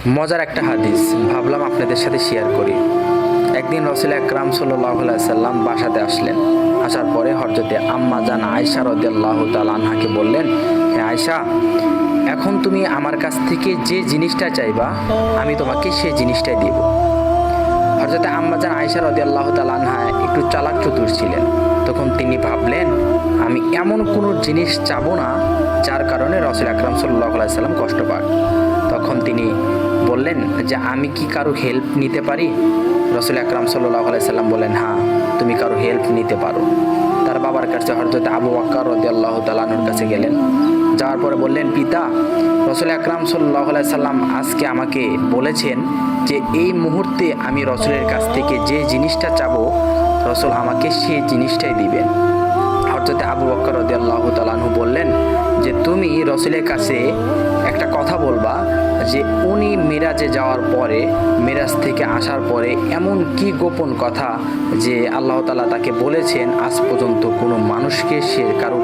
মজার একটা হাদিস ভাবলাম আপনাদের সাথে শেয়ার করি। একদিন রাসূল আকরাম সাল্লাল্লাহু আলাইহি সাল্লাম বাসাতে আসলেন। আসার পরে হযরতে আম্মা জান আয়েশা রাদিয়াল্লাহু তাআলা আনহাকে বললেন, হে আয়েশা, এখন তুমি আমার কাছ থেকে যে জিনিসটা চাইবা আমি তোমাকে সেই জিনিসটাই দেব। হযরতে আম্মা জান আয়েশা রাদিয়াল্লাহু তাআলা আনহা একটু চালাক চতুর ছিলেন। তখন তিনি ভাবলেন, আমি এমন কোনো জিনিস চাবো না যার কারণে রাসূল আকরাম সাল্লাল্লাহু আলাইহি সাল্লাম কষ্ট পান। তখন তিনি বললেন যে আমি কি কারো হেল্প নিতে পারি? রাসূল আকরাম সাল্লাল্লাহু আলাইহি সাল্লাম বললেন, হ্যাঁ, তুমি কারো হেল্প নিতে পারো। তার বাবার কাছে হযরত আবু বকর রাদিয়াল্লাহু তাআলা আনহুর কাছে গেলেন। যাওয়ার পরে বললেন, পিতা, রাসূল আকরাম সাল্লাল্লাহু আলাইহি সাল্লাম আজকে আমাকে বলেছেন যে এই মুহূর্তে আমি রাসূলের কাছ থেকে যে জিনিসটা চাবো রাসূল আমাকে সেই জিনিসটাই দিবেন। হযরত আবু বকর রাদিয়াল্লাহু তাআলা আনহু বললেন যে তুমি রাসূলের কাছে একটা কথা বলবা যে উনি মিরাজে যাওয়ার পরে, মিরাজ থেকে আসার পরে এমন কি গোপন কথা যে আল্লাহ তাআলা তাকে বলেছেন আজ পর্যন্ত কোনো মানুষকে সে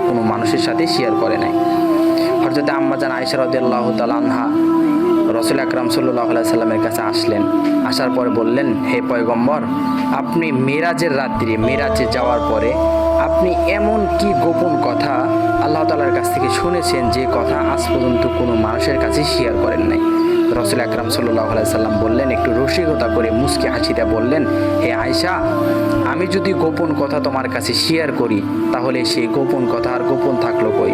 কোনো মানুষের সাথে শেয়ার করে নাই। হযরত আম্মা জান আয়েশা রাদিয়াল্লাহু তাআলা আনহা রাসূল আকরাম সাল্লাল্লাহু আলাইহি সাল্লামের কাছে আসলেন। আসার পরে বললেন, হে পয়গম্বর, আপনি মিরাজের রাত্রি, মিরাজে যাওয়ার পরে আপনি এমন কি গোপন কথা আল্লাহ তাআলার কাছ থেকে শুনেছেন যে কথা আজ পর্যন্ত কোনো মানুষের কাছে শেয়ার করেন নাই? রাসূল আকরাম সাল্লাল্লাহু আলাইহি সাল্লাম বললেন, একটু রসিকতা করে মুচকি হাসিতে বললেন, হে আয়েশা, আমি যদি গোপন কথা তোমার কাছে শেয়ার করি তাহলে সেই গোপন কথা আর গোপন থাকলো কই?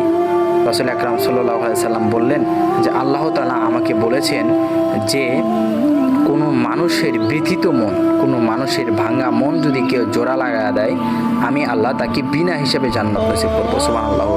রাসূল আকরাম সাল্লাল্লাহু আলাইহি সাল্লাম বললেন যে আল্লাহ তাআলা আমাকে বলেছেন যে কোনো মানুষের ব্যথিত মন, কোনো মানুষের ভাঙা মন যদি কেউ জোড়া লাগায় দেয়, আমি আল্লাহ তাকে বিনা হিসাবে জান্নাত নসিব করবো। সুবহানাল্লাহ।